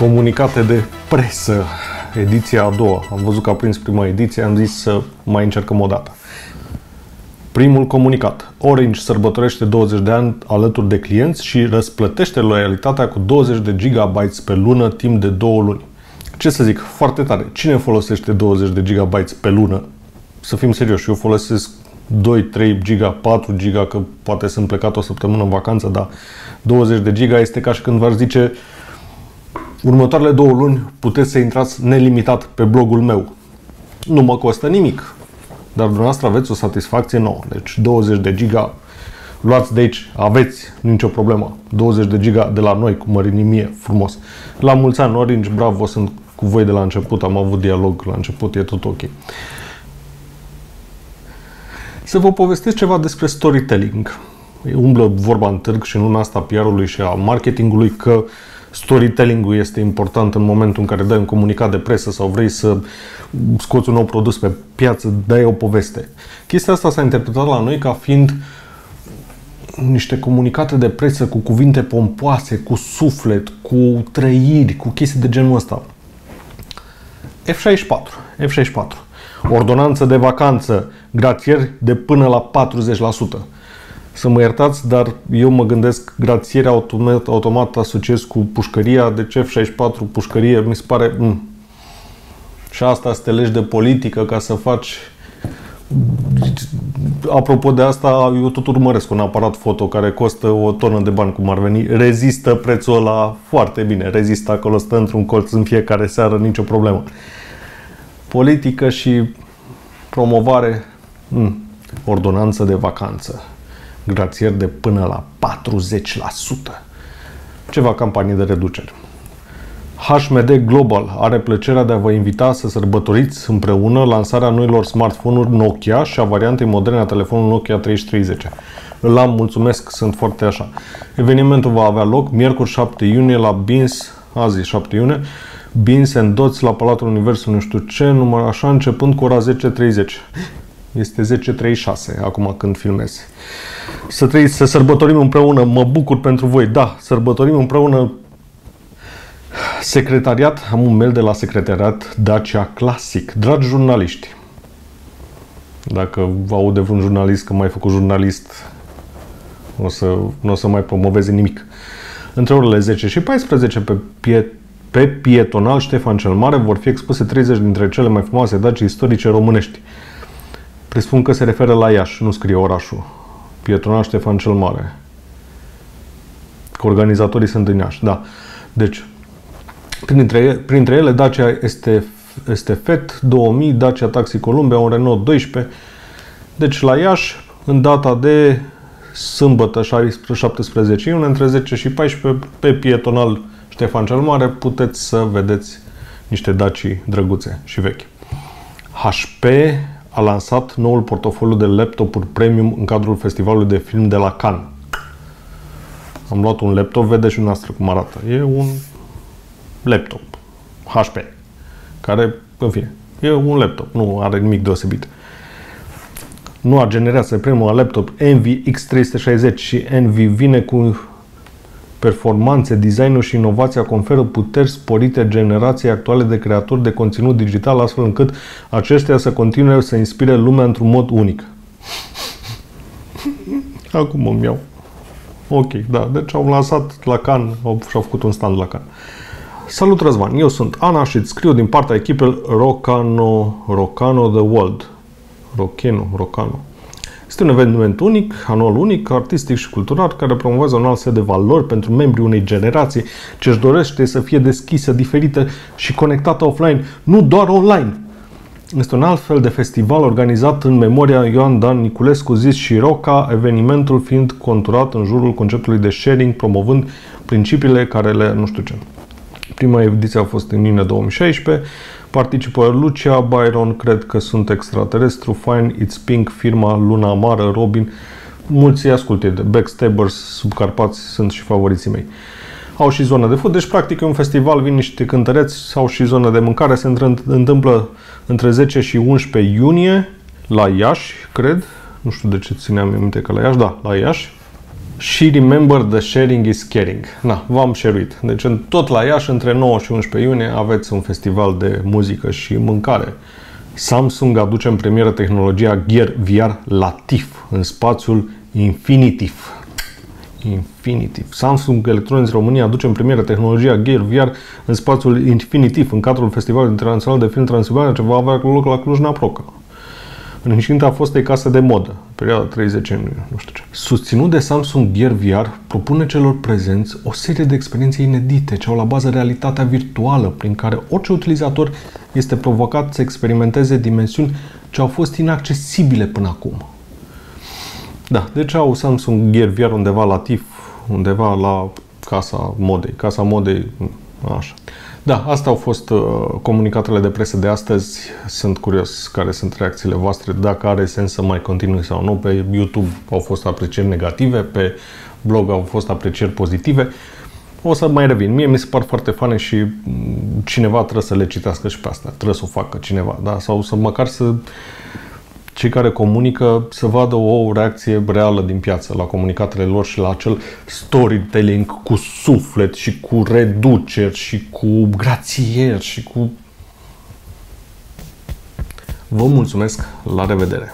Comunicate de presă, ediția a doua. Am văzut că a prins prima ediție, am zis să mai încercăm o dată. Primul comunicat. Orange sărbătorește 20 de ani alături de clienți și răsplătește loialitatea cu 20 de GB pe lună timp de 2 luni. Ce să zic, foarte tare. Cine folosește 20 de GB pe lună? Să fim serioși, eu folosesc 2, 3 GB, 4 GB, că poate sunt plecat o săptămână în vacanță, dar 20 de GB este ca și când v-ar zice următoarele 2 luni puteți să intrați nelimitat pe blogul meu. Nu mă costă nimic, dar dumneavoastră aveți o satisfacție nouă. Deci 20 de giga, luați de aici, aveți nicio problemă. 20 de giga de la noi, cu mărinimie, frumos. La mulți ani, Orange, bravo, sunt cu voi de la început, am avut dialog la început, e tot ok. Să vă povestesc ceva despre storytelling. Umblă vorba în târg și în luna asta PR-ului și a marketingului că storytelling-ul este important în momentul în care dai un comunicat de presă sau vrei să scoți un nou produs pe piață, dai o poveste. Chestia asta s-a interpretat la noi ca fiind niște comunicate de presă cu cuvinte pompoase, cu suflet, cu trăiri, cu chestii de genul ăsta. F64. Ordonanță de vacanță, grațieri de până la 40%. Să mă iertați, dar eu mă gândesc grațieri automat asociez cu pușcăria, deci F64, pușcărie, mi se pare... Și asta să te legi de politică ca să faci... Apropo de asta, eu tot urmăresc un aparat foto care costă o tonă de bani, cum ar veni. Rezistă prețul ăla foarte bine. Rezistă acolo, stă într-un colț în fiecare seară, nicio problemă. Politică și promovare, ordonanță de vacanță. Grațieri de până la 40%. Ceva campanii de reducere. HMD Global are plăcerea de a vă invita să sărbătoriți împreună lansarea noilor smartphone-uri Nokia și a variantei moderne a telefonului Nokia 3310. Îl am, mulțumesc, sunt foarte așa. Evenimentul va avea loc miercuri 7 iunie la Beans, azi 7 iunie, Beans and Dots la Palatul Universului, nu știu ce, număr așa, începând cu ora 10:30. Este 10:36 acum când filmez. Să sărbătorim împreună, mă bucur pentru voi. Da, sărbătorim împreună. Secretariat, am un mail de la secretariat Dacia Classic. Dragi jurnaliști, dacă vă aude vreun jurnalist că mai făcut jurnalist, nu o să mai promoveze nimic. Între orele 10 și 14 pe pietonal Ștefan cel Mare vor fi expuse 30 dintre cele mai frumoase Daci istorice românești. Presupun că se referă la Iași, nu scrie orașul. Pietonal Ștefan cel Mare. Că organizatorii sunt în Iași, da. Deci, printre ele Dacia Estefet 2000, Dacia Taxi Columbia, un Renault 12. Deci la Iași, în data de sâmbătă 17 iunie, între 10 și 14, pe pietonal Ștefan cel Mare, puteți să vedeți niște Daci drăguțe și vechi. HP a lansat noul portofoliu de laptopuri premium în cadrul festivalului de film de la Cannes. Am luat un laptop, vedeți și noastră cum arată. E un laptop HP, care, în fine, e un laptop, nu are nimic deosebit. Noua generație premium a laptop Envy X360 și Envy vine cu performanțe, designul și inovația conferă puteri sporite generației actuale de creatori de conținut digital, astfel încât aceștia să continue să inspire lumea într-un mod unic. Acum îmi iau. Ok, da, deci au lansat la Cannes și-au făcut un stand la Cannes. Salut Răzvan, eu sunt Ana și îți scriu din partea echipei Rocano The World. Rocano. Este un eveniment unic, anual unic, artistic și cultural, care promovează un alt set de valori pentru membrii unei generații ce își dorește să fie deschisă, diferită și conectată offline, nu doar online. Este un alt fel de festival organizat în memoria Ioan Dan Niculescu, zis și Roca, evenimentul fiind conturat în jurul conceptului de sharing, promovând principiile care le nu știu ce. Prima ediție a fost în iunie 2016. Participă Lucia, Byron, cred că sunt extraterestru, Fine, It's Pink, firma Luna Amară, Robin. Mulți asculte de Backstabbers, Subcarpați sunt și favoriții mei. Au și zonă de food, deci practic e un festival, vin niște cântăreți, au și zonă de mâncare, se întâmplă între 10 și 11 iunie la Iași, cred. Nu știu de ce țineam minte că la Iași, da, la Iași. Și remember, the sharing is caring. Na, v-am share-uit. Deci tot la Iași, între 9 și 11 iunie, aveți un festival de muzică și mâncare. Samsung aduce în premieră tehnologia Gear VR Latif în spațiul Infinitiv. Samsung Electronics România aduce în premieră tehnologia Gear VR în spațiul Infinitiv în cadrul Festivalului Internațional de Film Transilvania, ce va avea loc la Cluj-Napoca, în încinta fostei case de modă, perioada 30 iunie, nu știu ce. Susținut de Samsung Gear VR, propune celor prezenți o serie de experiențe inedite ce au la bază realitatea virtuală, prin care orice utilizator este provocat să experimenteze dimensiuni ce au fost inaccesibile până acum. Da, deci au Samsung Gear VR undeva la TIFF, undeva la Casa Modei, așa. Da, astea au fost comunicatele de presă de astăzi. Sunt curios care sunt reacțiile voastre, dacă are sens să mai continui sau nu. Pe YouTube au fost aprecieri negative, pe blog au fost aprecieri pozitive. O să mai revin. Mie mi se par foarte fane și cineva trebuie să le citească și pe astea. Trebuie să o facă cineva, da? Sau să măcar să cei care comunică să vadă o reacție reală din piață la comunicatele lor și la acel storytelling cu suflet și cu reduceri și cu grațieri și cu... Vă mulțumesc, la revedere!